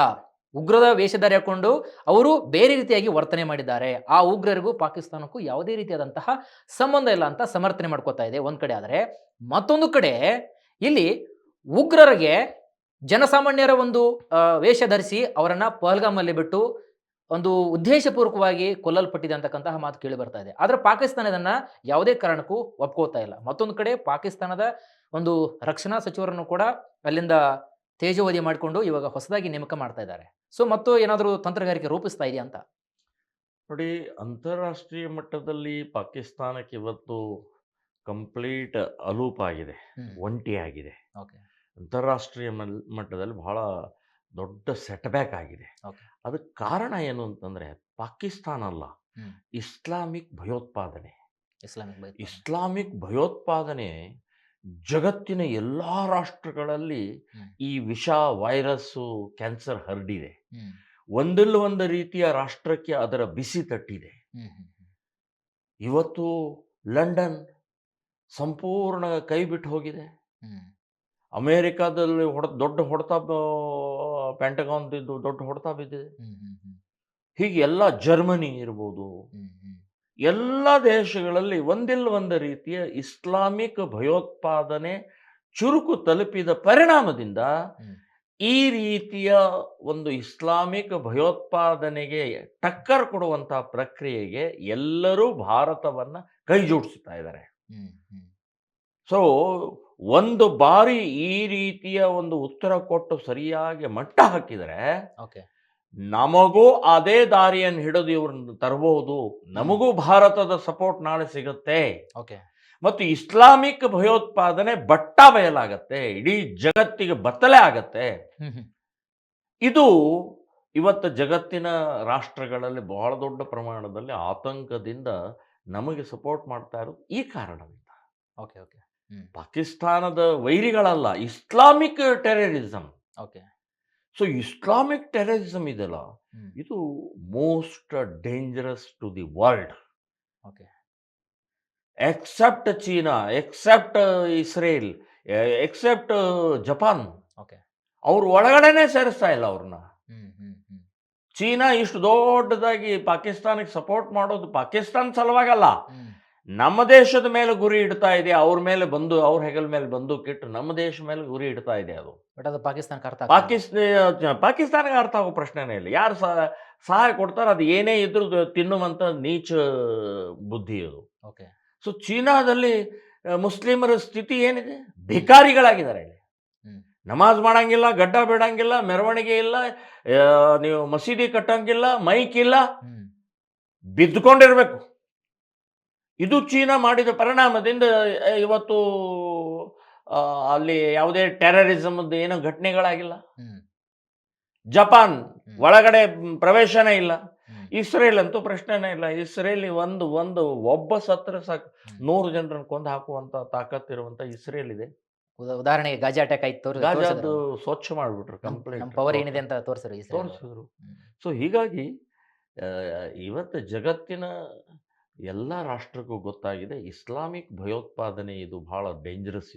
ಉಗ್ರದ ವೇಷಧಾರಿ ಹಾಕೊಂಡು ಅವರು ಬೇರೆ ರೀತಿಯಾಗಿ ವರ್ತನೆ ಮಾಡಿದ್ದಾರೆ. ಆ ಉಗ್ರರಿಗೂ ಪಾಕಿಸ್ತಾನಕ್ಕೂ ಯಾವುದೇ ರೀತಿಯಾದಂತಹ ಸಂಬಂಧ ಇಲ್ಲ ಅಂತ ಸಮರ್ಥನೆ ಮಾಡ್ಕೋತಾ ಇದೆ ಒಂದ್ ಕಡೆ. ಆದರೆ ಮತ್ತೊಂದು ಕಡೆ ಇಲ್ಲಿ ಉಗ್ರರಿಗೆ ಜನಸಾಮಾನ್ಯರ ಒಂದು ವೇಷ ಧರಿಸಿ ಅವರನ್ನ ಪಹಲ್ಗಾಮಲ್ಲಿ ಬಿಟ್ಟು ಒಂದು ಉದ್ದೇಶಪೂರ್ವಕವಾಗಿ ಕೊಲ್ಲಲ್ಪಟ್ಟಿದೆ ಅಂತಕ್ಕಂತಹ ಮಾತು ಕೇಳಿ ಬರ್ತಾ ಇದೆ. ಆದ್ರೆ ಪಾಕಿಸ್ತಾನ ಇದನ್ನ ಯಾವುದೇ ಕಾರಣಕ್ಕೂ ಒಪ್ಕೋತಾ ಇಲ್ಲ. ಮತ್ತೊಂದು ಕಡೆ ಪಾಕಿಸ್ತಾನದ ಒಂದು ರಕ್ಷಣಾ ಸಚಿವರನ್ನು ಕೂಡ ಅಲ್ಲಿಂದ ತೇಜೋವಧಿ ಮಾಡಿಕೊಂಡು ಇವಾಗ ಹೊಸದಾಗಿ ನೇಮಕ ಮಾಡ್ತಾ ಇದ್ದಾರೆ. ಸೊ ಮತ್ತು ಏನಾದರೂ ತಂತ್ರಗಾರಿಕೆ ರೂಪಿಸ್ತಾ ಇದೆಯಾ ಅಂತ? ನೋಡಿ, ಅಂತಾರಾಷ್ಟ್ರೀಯ ಮಟ್ಟದಲ್ಲಿ ಪಾಕಿಸ್ತಾನಕ್ಕೆ ಇವತ್ತು ಕಂಪ್ಲೀಟ್ ಅಲೂಪಾಗಿದೆ, ಒಂಟಿಯಾಗಿದೆ. ಓಕೆ. ಅಂತಾರಾಷ್ಟ್ರೀಯ ಮಟ್ಟದಲ್ಲಿ ಬಹಳ ದೊಡ್ಡ ಸೆಟ್ಬ್ಯಾಕ್ ಆಗಿದೆ. ಓಕೆ. ಅದಕ್ಕೆ ಕಾರಣ ಏನು ಅಂತಂದರೆ ಪಾಕಿಸ್ತಾನ ಅಲ್ಲ, ಹ್ಮ್. ಇಸ್ಲಾಮಿಕ್ ಭಯೋತ್ಪಾದನೆ. ಇಸ್ಲಾಮಿಕ್ ಇಸ್ಲಾಮಿಕ್ ಭಯೋತ್ಪಾದನೆ ಜಗತ್ತಿನ ಎಲ್ಲ ರಾಷ್ಟ್ರಗಳಲ್ಲಿ ಹ್ಮ್. ಈ ವಿಷ, ವೈರಸ್ಸು, ಕ್ಯಾನ್ಸರ್ ಹರಡಿದೆ. ಹ್ಮ್. ಒಂದಿಲ್ಲ ಒಂದು ರೀತಿಯ ರಾಷ್ಟ್ರಕ್ಕೆ ಅದರ ಬಿಸಿ ತಟ್ಟಿದೆ. ಹ್ಮ್. ಹ್ಮ್. ಇವತ್ತು ಲಂಡನ್ ಸಂಪೂರ್ಣ ಕೈ ಬಿಟ್ಟು ಹೋಗಿದೆ. ಹ್ಮ್. ಅಮೇರಿಕಾದಲ್ಲಿ ದೊಡ್ಡ ಹೊಡೆತ, ಪೆಂಟಗಾನ್ದಿದ್ದು ದೊಡ್ಡ ಹೊಡೆತ ಬಿದ್ದಿದೆ. ಹ್ಮ್. ಹ್ಮ್. ಹ್ಮ್. ಹೀಗೆ ಎಲ್ಲ ಜರ್ಮನಿ ಇರ್ಬೋದು, ಹ್ಮ್. ಹ್ಮ್. ಎಲ್ಲ ದೇಶಗಳಲ್ಲಿ ಒಂದಿಲ್ಲ ಒಂದು ರೀತಿಯ ಇಸ್ಲಾಮಿಕ್ ಭಯೋತ್ಪಾದನೆ ಚುರುಕು ತಲುಪಿದ ಪರಿಣಾಮದಿಂದ ಹ್ಮ್. ಈ ರೀತಿಯ ಒಂದು ಇಸ್ಲಾಮಿಕ್ ಭಯೋತ್ಪಾದನೆಗೆ ಟಕ್ಕರ್ ಕೊಡುವಂಥ ಪ್ರಕ್ರಿಯೆಗೆ ಎಲ್ಲರೂ ಭಾರತವನ್ನು ಕೈ ಜೋಡಿಸ್ತಾ ಇದ್ದಾರೆ. ಹ್ಮ್. ಹ್ಮ್. ಸೊ ಒಂದು ಬಾರಿ ಈ ರೀತಿಯ ಒಂದು ಉತ್ತರ ಕೊಟ್ಟು ಸರಿಯಾಗಿ ಮಟ್ಟ ಹಾಕಿದರೆ ಓಕೆ. ನಮಗೂ ಅದೇ ದಾರಿಯನ್ನು ಹಿಡಿದು ಇವ್ರನ್ನ ತರಬಹುದು. ನಮಗೂ ಭಾರತದ ಸಪೋರ್ಟ್ ನಾಳೆ ಸಿಗುತ್ತೆ. ಓಕೆ. ಮತ್ತು ಇಸ್ಲಾಮಿಕ್ ಭಯೋತ್ಪಾದನೆ ಬಟ್ಟ ಬಯಲಾಗತ್ತೆ, ಇಡೀ ಜಗತ್ತಿಗೆ ಬತ್ತಲೆ ಆಗತ್ತೆ. ಹ್ಮ್. ಹ್ಮ್. ಇದು ಇವತ್ತು ಜಗತ್ತಿನ ರಾಷ್ಟ್ರಗಳಲ್ಲಿ ಬಹಳ ದೊಡ್ಡ ಪ್ರಮಾಣದಲ್ಲಿ ಆತಂಕದಿಂದ ನಮಗೆ ಸಪೋರ್ಟ್ ಮಾಡ್ತಾ ಇರೋದು ಈ ಕಾರಣದಿಂದ. Okay okay. ಪಾಕಿಸ್ತಾನದ ವೈರಿಗಳಲ್ಲ, Islamic terrorism. Okay. So Islamic terrorism ಇದೆಲ್ಲ, ಹ್ಮ್. ಇದು most dangerous to the world. Okay. Except China, except Israel, except Japan. Okay. ಅವ್ರು ಒಳಗಡೆನೆ ಸೇರಿಸ್ತಾ ಇಲ್ಲ ಅವ್ರನ್ನ. ಹ್ಮ್ ಹ್ಮ್ ಹ್ಮ್ ಚೀನಾ ಇಷ್ಟು ದೊಡ್ಡದಾಗಿ ಪಾಕಿಸ್ತಾನಕ್ಕೆ ಸಪೋರ್ಟ್ ಮಾಡೋದು ಪಾಕಿಸ್ತಾನ ಸಲುವಾಗಲ್ಲ, ಹ್ಮ್ ನಮ್ಮ ದೇಶದ ಮೇಲೆ ಗುರಿ ಇಡ್ತಾ ಇದೆ. ಅವ್ರ ಮೇಲೆ ಬಂದು, ಅವ್ರ ಹೆಗಲ ಮೇಲೆ ಬಂದೂಕಿಟ್ಟು ನಮ್ಮ ದೇಶ ಮೇಲೆ ಗುರಿ ಇಡ್ತಾ ಇದೆ. ಅದು ಬಟ್ ಅದು ಪಾಕಿಸ್ತಾನಕ್ಕೆ ಅರ್ಥ ಆಗ್ತಿಲ್ಲ. ಪಾಕಿಸ್ತಾನಕ್ಕೆ ಅರ್ಥ ಆಗೋ ಪ್ರಶ್ನೆನೇ ಇಲ್ಲ. ಯಾರು ಸಹಾಯ ಕೊಡ್ತಾರೆ, ಅದು ಏನೇ ಇದ್ರೂ ತಿನ್ನುವಂಥ ನೀಚ ಬುದ್ಧಿ ಅದು. ಓಕೆ. ಸೊ ಚೀನಾದಲ್ಲಿ ಮುಸ್ಲಿಮರ ಸ್ಥಿತಿ ಏನಿದೆ? ಭಿಕಾರಿಗಳಾಗಿದ್ದಾರೆ. ಇಲ್ಲಿ ಹ್ಮ್ ನಮಾಜ್ ಮಾಡಂಗಿಲ್ಲ, ಗಡ್ಡ ಬಿಡಂಗಿಲ್ಲ, ಮೆರವಣಿಗೆ ಇಲ್ಲ, ನೀವು ಮಸೀದಿ ಕಟ್ಟಂಗಿಲ್ಲ, ಮೈಕ್ ಇಲ್ಲ, ಹ್ಮ್ ಬಿದ್ದುಕೊಂಡಿರ್ಬೇಕು. ಇದು ಚೀನಾ ಮಾಡಿದ ಪರಿಣಾಮದಿಂದ ಇವತ್ತು ಅಲ್ಲಿ ಯಾವುದೇ ಟೆರರಿಸಮ್ದು ಏನೋ ಘಟನೆಗಳಾಗಿಲ್ಲ. ಹ್ಮ್ ಜಪಾನ್ ಹ್ಮ್. ಒಳಗಡೆ ಪ್ರವೇಶನೇ ಇಲ್ಲ. ಹ್ಮ್ ಇಸ್ರೇಲ್ ಅಂತೂ ಪ್ರಶ್ನೆನೇ ಇಲ್ಲ. ಇಸ್ರೇಲ್ ಒಬ್ಬ ಸತ್ರ ಸಾಕು, 100 ಜನರನ್ನು ಕೊಂದು ಹಾಕುವಂತ ತಾಕತ್ತಿರುವಂತ ಇಸ್ರೇಲ್ ಇದೆ. ಉದಾಹರಣೆಗೆ ಗಾಜಾ ಅಟ್ಯಾಕ್ ಆಯ್ತು, ಗಾಜಾದು ಸ್ವಚ್ಛ ಮಾಡಿಬಿಟ್ರು, ಕಂಪ್ಲೀಟ್ ನಮ್ಮ ಪವರ್ ಏನಿದೆ ಅಂತ ತೋರಿಸಿದ್ರು ಇಸ್ರೇಲ್ ಅವರು. ತೋರಿಸಿದ್ರು. ಸೊ ಹೀಗಾಗಿ ಇವತ್ತು ಜಗತ್ತಿನ ಎಲ್ಲ ರಾಷ್ಟ್ರಕ್ಕೂ ಗೊತ್ತಾಗಿದೆ, ಇಸ್ಲಾಮಿಕ್ ಭಯೋತ್ಪಾದನೆ ಇದು ಬಹಳ ಡೇಂಜರಸ್.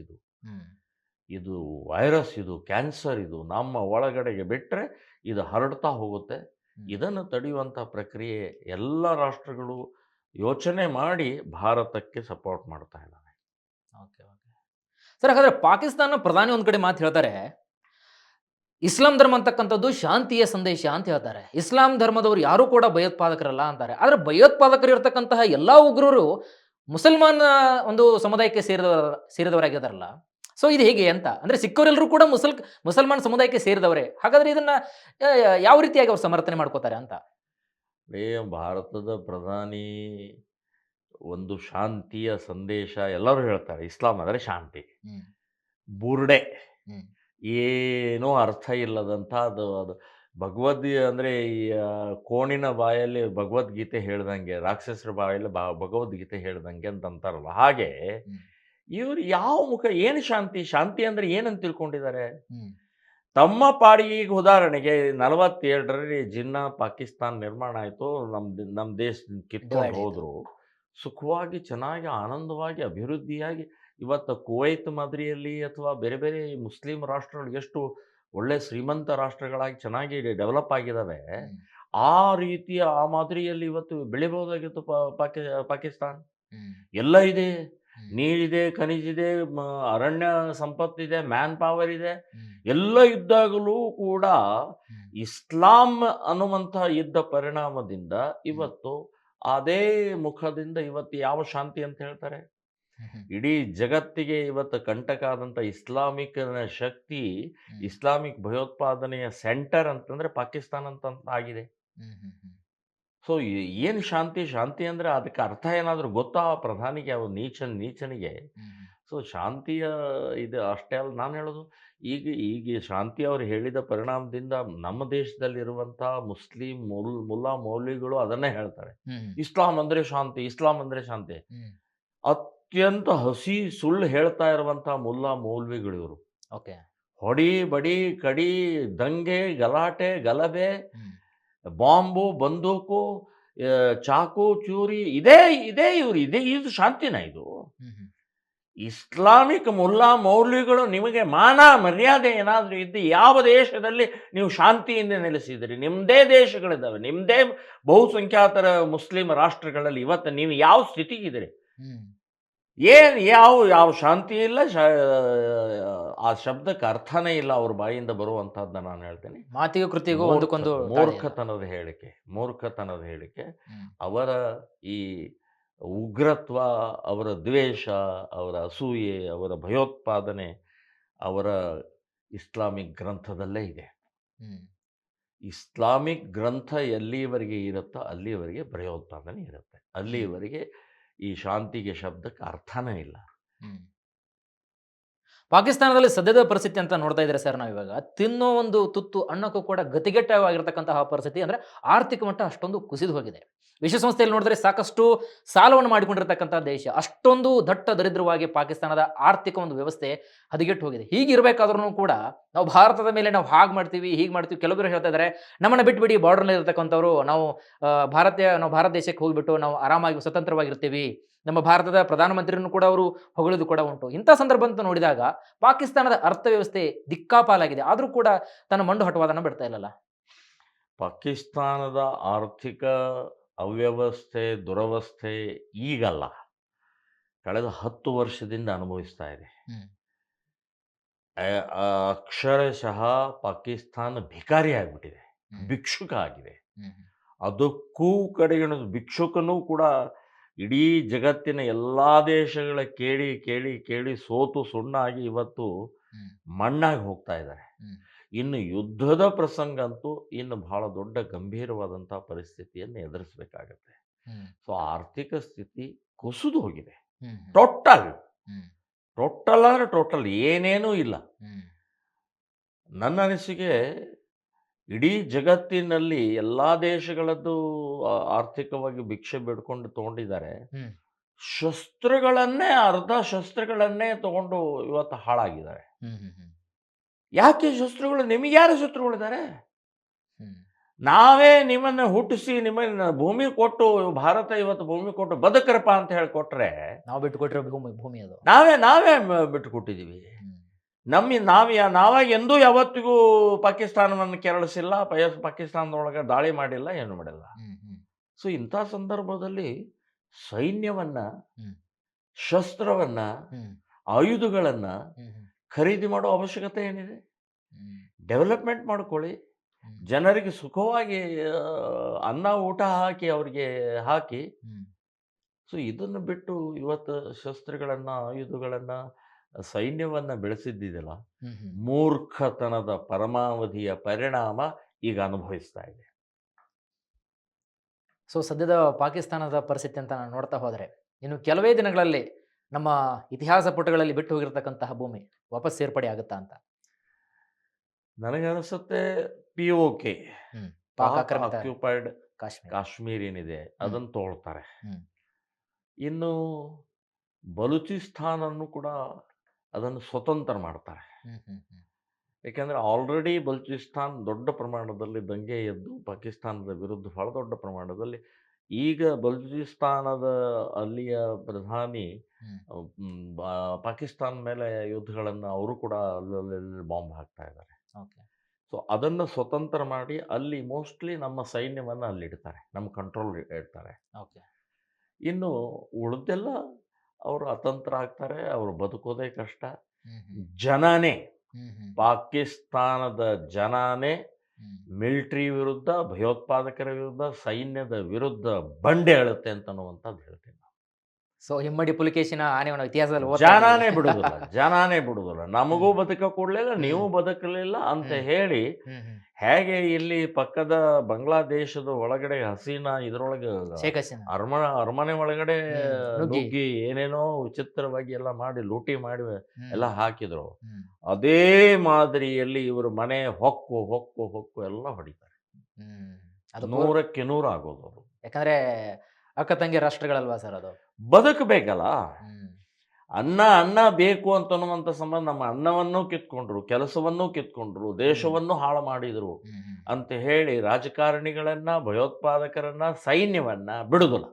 ಇದು ವೈರಸ್, ಇದು ಕ್ಯಾನ್ಸರ್, ಇದು ನಮ್ಮ ಒಳಗಡೆಗೆ ಬಿಟ್ಟರೆ ಇದು ಹರಡ್ತಾ ಹೋಗುತ್ತೆ. ಇದನ್ನು ತಡೆಯುವಂಥ ಪ್ರಕ್ರಿಯೆ ಎಲ್ಲ ರಾಷ್ಟ್ರಗಳು ಯೋಚನೆ ಮಾಡಿ ಭಾರತಕ್ಕೆ ಸಪೋರ್ಟ್ ಮಾಡ್ತಾ ಇದ್ದಾವೆ. ಓಕೆ ಓಕೆ ಸರ್, ಹಾಗಾದ್ರೆ ಪಾಕಿಸ್ತಾನ ಪ್ರಧಾನಿ ಒಂದ್ ಕಡೆ ಮಾತು ಹೇಳ್ತಾರೆ, ಇಸ್ಲಾಂ ಧರ್ಮ ಅಂತಕ್ಕಂಥದ್ದು ಶಾಂತಿಯ ಸಂದೇಶ ಅಂತ ಹೇಳ್ತಾರೆ. ಇಸ್ಲಾಂ ಧರ್ಮದವರು ಯಾರೂ ಕೂಡ ಭಯೋತ್ಪಾದಕರಲ್ಲ ಅಂತಾರೆ. ಆದರೆ ಭಯೋತ್ಪಾದಕರು ಇರತಕ್ಕಂತಹ ಎಲ್ಲಾ ಉಗ್ರರು ಮುಸಲ್ಮಾನ ಒಂದು ಸಮುದಾಯಕ್ಕೆ ಸೇರಿದವರಾಗಿದ್ದಾರಲ್ಲ. ಸೊ ಇದು ಹೇಗೆ ಅಂತ ಅಂದ್ರೆ, ಸಿಕ್ಕವರೆಲ್ಲರೂ ಕೂಡ ಮುಸಲ್ಮಾನ್ ಸಮುದಾಯಕ್ಕೆ ಸೇರಿದವರೇ. ಹಾಗಾದ್ರೆ ಇದನ್ನ ಯಾವ ರೀತಿಯಾಗಿ ಅವ್ರು ಸಮರ್ಥನೆ ಮಾಡ್ಕೋತಾರೆ ಅಂತ? ಭಾರತದ ಪ್ರಧಾನಿ ಒಂದು ಶಾಂತಿಯ ಸಂದೇಶ ಎಲ್ಲರೂ ಹೇಳ್ತಾರೆ. ಇಸ್ಲಾಂ ಅಂದರೆ ಶಾಂತಿ. ಬುರ್ಡೆ ಏನೂ ಅರ್ಥ ಇಲ್ಲದಂಥ ಅದು ಅಂದರೆ ಈ ಕೋಣಿನ ಬಾಯಲ್ಲಿ ಭಗವದ್ಗೀತೆ ಹೇಳ್ದಂಗೆ, ರಾಕ್ಷಸರ ಬಾಯಲ್ಲಿ ಭಗವದ್ಗೀತೆ ಹೇಳ್ದಂಗೆ ಅಂತ ಅಂತಾರಲ್ಲ, ಹಾಗೆ ಇವ್ರು ಯಾವ ಮುಖ, ಏನು ಶಾಂತಿ? ಶಾಂತಿ ಅಂದರೆ ಏನಂತ ತಿಳ್ಕೊಂಡಿದ್ದಾರೆ? ತಮ್ಮ ಪಾಡಿಗೆ. ಈಗ ಉದಾಹರಣೆಗೆ 47ರಲ್ಲಿ ಜಿನ್ನಾ ಪಾಕಿಸ್ತಾನ ನಿರ್ಮಾಣ ಆಯಿತು, ನಮ್ಮ ದೇಶ ಕಿತ್ಕೊಂಡು ಹೋದರು. ಸುಖವಾಗಿ, ಚೆನ್ನಾಗಿ, ಆನಂದವಾಗಿ, ಅಭಿವೃದ್ಧಿಯಾಗಿ ಇವತ್ತು ಕುವೈತ್ ಮಾದರಿಯಲ್ಲಿ ಅಥವಾ ಬೇರೆ ಬೇರೆ ಮುಸ್ಲಿಂ ರಾಷ್ಟ್ರಗಳು ಎಷ್ಟು ಒಳ್ಳೆ ಶ್ರೀಮಂತ ರಾಷ್ಟ್ರಗಳಾಗಿ ಚೆನ್ನಾಗಿ ಡೆವಲಪ್ ಆಗಿದ್ದಾವೆ, ಆ ರೀತಿಯ ಆ ಮಾದರಿಯಲ್ಲಿ ಇವತ್ತು ಬೆಳಿಬಹುದಾಗಿತ್ತು ಪಾಕಿಸ್ತಾನ್. ಎಲ್ಲ ಇದೆ, ನೀರಿದೆ, ಖನಿಜಿದೆ, ಅರಣ್ಯ ಸಂಪತ್ತಿದೆ, ಮ್ಯಾನ್ ಪವರ್ ಇದೆ. ಎಲ್ಲ ಇದ್ದಾಗಲೂ ಕೂಡ ಇಸ್ಲಾಂ ಅನ್ನುವಂಥ ಇದ್ದ ಪರಿಣಾಮದಿಂದ ಇವತ್ತು ಅದೇ ಮುಖದಿಂದ ಇವತ್ತು ಯಾವ ಶಾಂತಿ ಅಂತ ಹೇಳ್ತಾರೆ? ಇಡೀ ಜಗತ್ತಿಗೆ ಇವತ್ತು ಕಂಟಕ ಆದಂಥ ಇಸ್ಲಾಮಿಕ್ ಶಕ್ತಿ, ಇಸ್ಲಾಮಿಕ್ ಭಯೋತ್ಪಾದನೆಯ ಸೆಂಟರ್ ಅಂತಂದ್ರೆ ಪಾಕಿಸ್ತಾನ ಅಂತ ಆಗಿದೆ. ಸೊ ಏನು ಶಾಂತಿ? ಶಾಂತಿ ಅಂದರೆ ಅದಕ್ಕೆ ಅರ್ಥ ಏನಾದರೂ ಗೊತ್ತಾ ಪ್ರಧಾನಿಗೆ, ಅವ್ರು ನೀಚನಿಗೆ? ಸೊ ಶಾಂತಿಯ ಇದು ಅಷ್ಟೇ ಅಲ್ಲ. ನಾನು ಹೇಳೋದು, ಈಗ ಶಾಂತಿ ಅವರು ಹೇಳಿದ ಪರಿಣಾಮದಿಂದ ನಮ್ಮ ದೇಶದಲ್ಲಿರುವಂಥ ಮುಸ್ಲಿಂ ಮುಲ್ಲಾ ಮೌಲ್ವಿಗಳು ಅದನ್ನೇ ಹೇಳ್ತಾರೆ, ಇಸ್ಲಾಂ ಅಂದರೆ ಶಾಂತಿ, ಇಸ್ಲಾಂ ಅಂದರೆ ಶಾಂತಿ. ಅತ್ಯಂತ ಹಸಿ ಸುಳ್ಳು ಹೇಳ್ತಾ ಇರುವಂಥ ಮುಲ್ಲಾ ಮೌಲ್ವಿಗಳು ಇವರು. ಓಕೆ. ಹೊಡಿ ಬಡಿ ಕಡಿ, ದಂಗೆ, ಗಲಾಟೆ, ಗಲಭೆ, ಬಾಂಬು, ಬಂದೂಕು, ಚಾಕು, ಚೂರಿ, ಇದೇ ಇದು ಶಾಂತಿನ? ಇದು ಇಸ್ಲಾಮಿಕ್ ಮುಲ್ಲಾ ಮೌಲ್ವಿಗಳು. ನಿಮಗೆ ಮಾನ ಮರ್ಯಾದೆ ಏನಾದರೂ ಇದ್ದು ಯಾವ ದೇಶದಲ್ಲಿ ನೀವು ಶಾಂತಿಯಿಂದ ನೆಲೆಸಿದಿರಿ? ನಿಮ್ಮದೇ ದೇಶಗಳಿದ್ದಾವೆ, ನಿಮ್ಮದೇ ಬಹುಸಂಖ್ಯಾತರ ಮುಸ್ಲಿಂ ರಾಷ್ಟ್ರಗಳಲ್ಲಿ ಇವತ್ತು ನೀವು ಯಾವ ಸ್ಥಿತಿಗಿದ್ದೀರಿ? ಯಾವ ಶಾಂತಿ ಇಲ್ಲ, ಆ ಶಬ್ದಕ್ಕೆ ಅರ್ಥನೇ ಇಲ್ಲ ಅವ್ರ ಬಾಯಿಂದ ಬರುವಂತಹದ್ದನ್ನ ನಾನು ಹೇಳ್ತೇನೆ. ಮಾತಿಗೂ ಕೃತಿಗೂ ಒಂದಕ್ಕೊಂದು ಮೂರ್ಖತನದ ಹೇಳಿಕೆ. ಅವರ ಈ ಉಗ್ರತ್ವ, ಅವರ ದ್ವೇಷ, ಅವರ ಅಸೂಯೆ, ಅವರ ಭಯೋತ್ಪಾದನೆ ಅವರ ಇಸ್ಲಾಮಿಕ್ ಗ್ರಂಥದಲ್ಲೇ ಇದೆ. ಇಸ್ಲಾಮಿಕ್ ಗ್ರಂಥ ಎಲ್ಲಿಯವರೆಗೆ ಇರುತ್ತೋ ಅಲ್ಲಿಯವರೆಗೆ ಭಯೋತ್ಪಾದನೆ ಇರುತ್ತೆ. ಅಲ್ಲಿಯವರೆಗೆ ಈ ಶಾಂತಿಗೆ ಶಬ್ದಕ್ಕೆ ಅರ್ಥನೇ ಇಲ್ಲ. ಪಾಕಿಸ್ತಾನದಲ್ಲಿ ಸದ್ಯದ ಪರಿಸ್ಥಿತಿ ಅಂತ ನೋಡ್ತಾ ಇದ್ರೆ ಸರ್ ನಾವಿವಾಗ ತಿನ್ನೋ ಒಂದು ತುತ್ತು ಅನ್ನಕ್ಕೂ ಕೂಡ ಗತಿಗೆಟ್ಟವಾಗಿರ್ತಕ್ಕಂತಹ ಪರಿಸ್ಥಿತಿ ಅಂದ್ರೆ ಆರ್ಥಿಕ ಮಟ್ಟ ಅಷ್ಟೊಂದು ಕುಸಿದು ಹೋಗಿದೆ. ವಿಶ್ವಸಂಸ್ಥೆಯಲ್ಲಿ ನೋಡಿದ್ರೆ ಸಾಕಷ್ಟು ಸಾಲವನ್ನು ಮಾಡಿಕೊಂಡಿರ್ತಕ್ಕಂಥ ದೇಶ, ಅಷ್ಟೊಂದು ದಟ್ಟ ದರಿದ್ರವಾಗಿ ಪಾಕಿಸ್ತಾನದ ಆರ್ಥಿಕ ಒಂದು ವ್ಯವಸ್ಥೆ ಹದಗೆಟ್ಟು ಹೋಗಿದೆ. ಹೀಗಿರಬೇಕಾದ್ರೂ ಕೂಡ ನಾವು ಭಾರತದ ಮೇಲೆ ನಾವು ಹಾಗೆ ಮಾಡ್ತೀವಿ ಹೀಗೆ ಮಾಡ್ತೀವಿ, ಕೆಲವರು ಹೇಳ್ತಾ ಇದ್ದಾರೆ ನಮ್ಮನ್ನ ಬಿಟ್ಬಿಡಿ, ಬಾರ್ಡರ್ನಲ್ಲಿ ಇರ್ತಕ್ಕಂಥವ್ರು ನಾವು ಭಾರತ ದೇಶಕ್ಕೆ ಹೋಗ್ಬಿಟ್ಟು ನಾವು ಆರಾಮಾಗಿ ಸ್ವತಂತ್ರವಾಗಿರ್ತೀವಿ, ನಮ್ಮ ಭಾರತದ ಪ್ರಧಾನಮಂತ್ರಿಯನ್ನು ಕೂಡ ಅವರು ಹೊಗಳಿದು ಕೂಡ ಉಂಟು. ಇಂಥ ಸಂದರ್ಭ ಅಂತ ನೋಡಿದಾಗ ಪಾಕಿಸ್ತಾನದ ಅರ್ಥವ್ಯವಸ್ಥೆ ದಿಕ್ಕಾಪಾಲಾಗಿದೆ, ಆದರೂ ಕೂಡ ತನ್ನ ಮಂಡು ಹಠವಾದನ ಬಿಡ್ತಾ ಇಲ್ಲಲ್ಲ. ಪಾಕಿಸ್ತಾನದ ಆರ್ಥಿಕ ಅವ್ಯವಸ್ಥೆ ದುರವಸ್ಥೆ ಈಗಲ್ಲ, ಕಳೆದ 10 ವರ್ಷದಿಂದ ಅನುಭವಿಸ್ತಾ ಇದೆ. ಅಕ್ಷರಶಃ ಪಾಕಿಸ್ತಾನ ಭಿಕಾರಿ ಆಗಿಬಿಟ್ಟಿದೆ, ಭಿಕ್ಷುಕ ಆಗಿದೆ. ಅದಕ್ಕೂ ಕಡೆಗಣಿದು ಭಿಕ್ಷುಕನೂ ಕೂಡ ಇಡೀ ಜಗತ್ತಿನ ಎಲ್ಲ ದೇಶಗಳ ಕೇಳಿ ಕೇಳಿ ಕೇಳಿ ಸೋತು ಸುಣ್ಣಾಗಿ ಇವತ್ತು ಮಣ್ಣಾಗಿ ಹೋಗ್ತಾ ಇದ್ದಾರೆ. ಇನ್ನು ಯುದ್ಧದ ಪ್ರಸಂಗ ಅಂತೂ ಇನ್ನು ಬಹಳ ದೊಡ್ಡ ಗಂಭೀರವಾದಂಥ ಪರಿಸ್ಥಿತಿಯನ್ನು ಎದುರಿಸಬೇಕಾಗತ್ತೆ. ಸೊ ಆರ್ಥಿಕ ಸ್ಥಿತಿ ಕುಸಿದು ಹೋಗಿದೆ, ಟೋಟಲ್ ಅಂದರೆ ಟೋಟಲ್, ಏನೇನೂ ಇಲ್ಲ. ನನ್ನ ಅನಿಸಿಕೆ ಇಡೀ ಜಗತ್ತಿನಲ್ಲಿ ಎಲ್ಲ ದೇಶಗಳದ್ದು ಆರ್ಥಿಕವಾಗಿ ಭಿಕ್ಷೆ ಬೇಡ್ಕೊಂಡು ತಗೊಂಡಿದ್ದಾರೆ. ಅರ್ಧ ಶಸ್ತ್ರಗಳನ್ನೇ ತಗೊಂಡು ಇವತ್ತು ಹಾಳಾಗಿದ್ದಾರೆ. ಯಾಕೆ ಶಸ್ತ್ರಗಳು? ನಿಮಗೆ ಯಾರು ಶತ್ರುಗಳಿದ್ದಾರೆ? ನಾವೇ ನಿಮ್ಮನ್ನು ಹುಟ್ಟಿಸಿ ನಿಮ್ಮನ್ನ ಭೂಮಿ ಕೊಟ್ಟು, ಭಾರತ ಇವತ್ತು ಭೂಮಿ ಕೊಟ್ಟು ಬದುಕರಪ್ಪ ಅಂತ ಹೇಳಿಕೊಟ್ರೆ ನಾವು ಬಿಟ್ಟು ಕೊಟ್ಟಿರೋ ಭೂಮಿ ಅದು ನಾವೇ ಬಿಟ್ಟು ಕೊಟ್ಟಿದ್ದೀವಿ. ನಾವಾಗಿ ಎಂದೂ ಯಾವತ್ತಿಗೂ ಪಾಕಿಸ್ತಾನವನ್ನು ಕೆರಳಿಸಿಲ್ಲ, ಪಾಕಿಸ್ತಾನದೊಳಗೆ ದಾಳಿ ಮಾಡಿಲ್ಲ, ಏನು ಮಾಡಿಲ್ಲ. ಸೊ ಇಂಥ ಸಂದರ್ಭದಲ್ಲಿ ಸೈನ್ಯವನ್ನ, ಶಸ್ತ್ರವನ್ನ, ಆಯುಧಗಳನ್ನ ಖರೀದಿ ಮಾಡೋ ಅವಶ್ಯಕತೆ ಏನಿದೆ? ಡೆವಲಪ್ಮೆಂಟ್ ಮಾಡ್ಕೊಳ್ಳಿ, ಜನರಿಗೆ ಸುಖವಾಗಿ ಅನ್ನ ಊಟ ಅವರಿಗೆ ಹಾಕಿ. ಸೊ ಇದನ್ನು ಬಿಟ್ಟು ಇವತ್ತು ಶಸ್ತ್ರಗಳನ್ನ, ಆಯುಧಗಳನ್ನ, ಸೈನ್ಯವನ್ನ ಬೆಳೆಸಿದ್ದಿದೆಯಲ್ಲ, ಮೂರ್ಖತನದ ಪರಮಾವಧಿಯ ಪರಿಣಾಮ ಈಗ ಅನುಭವಿಸ್ತಾ ಇದೆ. ಸೊ ಸದ್ಯದ ಪಾಕಿಸ್ತಾನದ ಪರಿಸ್ಥಿತಿ ಅಂತ ನಾನು ನೋಡ್ತಾ ಹೋದರೆ ಇನ್ನು ಕೆಲವೇ ದಿನಗಳಲ್ಲಿ ನಮ್ಮ ಇತಿಹಾಸ ಪುಟಗಳಲ್ಲಿ ಬಿಟ್ಟು ಹೋಗಿರ್ತಕ್ಕಂತಹ ಭೂಮಿ ವಾಪಸ್ ಸೇರ್ಪಡೆ ಆಗುತ್ತಾ ಅಂತ ನನಗನ್ನಿಸುತ್ತೆ. POK, ಆಕ್ಯುಪೈಡ್ ಕಾಶ್ಮೀರ್ ಏನಿದೆ ಅದನ್ನು ತಗೊಳ್ತಾರೆ. ಇನ್ನು ಬಲೂಚಿಸ್ತಾನನ್ನು ಕೂಡ ಅದನ್ನು ಸ್ವತಂತ್ರ ಮಾಡ್ತಾರೆ. ಯಾಕೆಂದರೆ ಆಲ್ರೆಡಿ ಬಲೂಚಿಸ್ತಾನ್ ದೊಡ್ಡ ಪ್ರಮಾಣದಲ್ಲಿ ದಂಗೆ ಎದ್ದು ಪಾಕಿಸ್ತಾನದ ವಿರುದ್ಧ ಬಹಳ ದೊಡ್ಡ ಪ್ರಮಾಣದಲ್ಲಿ. ಈಗ ಬಲೂಚಿಸ್ತಾನದ ಅಲ್ಲಿಯ ಪ್ರಧಾನಿ ಪಾಕಿಸ್ತಾನ ಮೇಲೆ ಯುದ್ಧಗಳನ್ನು ಅವರು ಕೂಡ ಅಲ್ಲಲ್ಲಿ ಬಾಂಬ್ ಹಾಕ್ತಾ ಇದ್ದಾರೆ. ಸೊ ಅದನ್ನು ಸ್ವತಂತ್ರ ಮಾಡಿ ಅಲ್ಲಿ ಮೋಸ್ಟ್ಲಿ ನಮ್ಮ ಸೈನ್ಯವನ್ನು ಅಲ್ಲಿಡ್ತಾರೆ, ನಮ್ಮ ಕಂಟ್ರೋಲ್ ಇಡ್ತಾರೆ. ಇನ್ನು ಉಳಿದೆಲ್ಲ ಅವರು ಅತಂತ್ರ ಆಗ್ತಾರೆ, ಅವರು ಬದುಕೋದೇ ಕಷ್ಟ. ಜನನೇ, ಪಾಕಿಸ್ತಾನದ ಜನನೇ ಮಿಲಿಟರಿ ವಿರುದ್ಧ, ಭಯೋತ್ಪಾದಕರ ವಿರುದ್ಧ, ಸೈನ್ಯದ ವಿರುದ್ಧ ಬಂಡೆ ಹೇಳುತ್ತೆ ಅಂತನ್ನುವಂಥದ್ದು ಹೇಳ್ತೀನಿ. ಸೊ ಹಿಮ್ಮಡಿ ಪುಲಿಕೇಶಿನ ಆನೆಯನ್ನು ಇತಿಹಾಸದಲ್ಲಿ ಜನಾನೇ ಬಿಡುದಿಲ್ಲ, ನಮಗೂ ಬದುಕ ಕೊಡ್ಲಿಲ್ಲ, ನೀವು ಬದುಕಲಿಲ್ಲ ಅಂತ ಹೇಳಿ. ಹೇಗೆ ಇಲ್ಲಿ ಪಕ್ಕದ ಬಾಂಗ್ಲಾದೇಶದ ಒಳಗಡೆ ಹಸೀನಾ ಇದರೊಳಗೆ ಅರಮನೆ ಒಳಗಡೆ ನುಗ್ಗಿ ಏನೇನೋ ವಿಚಿತ್ರವಾಗಿ ಎಲ್ಲ ಮಾಡಿ ಲೂಟಿ ಮಾಡಿ ಎಲ್ಲ ಹಾಕಿದ್ರು, ಅದೇ ಮಾದರಿಯಲ್ಲಿ ಇವರು ಮನೆ ಹೊಕ್ಕು ಹೊಕ್ಕು ಹೊಕ್ಕು ಎಲ್ಲ ಹೊಡಿತಾರೆ. 100ಕ್ಕೆ 100 ಆಗೋದು ಅವರು. ಯಾಕಂದ್ರೆ ಅಕ್ಕ ತಂಗಿ ರಾಷ್ಟ್ರಗಳಲ್ವಾ ಸರ್, ಅದು ಬದುಕಬೇಕಲ್ಲ. ಅನ್ನ ಬೇಕು ಅಂತನ್ನುವಂಥ ಸಂಬಂಧ ನಮ್ಮ ಅನ್ನವನ್ನೂ ಕಿತ್ಕೊಂಡ್ರು, ಕೆಲಸವನ್ನೂ ಕಿತ್ಕೊಂಡ್ರು, ದೇಶವನ್ನು ಹಾಳು ಮಾಡಿದ್ರು ಅಂತ ಹೇಳಿ ರಾಜಕಾರಣಿಗಳನ್ನ, ಭಯೋತ್ಪಾದಕರನ್ನ, ಸೈನ್ಯವನ್ನ ಬಿಡುದಿಲ್ಲ.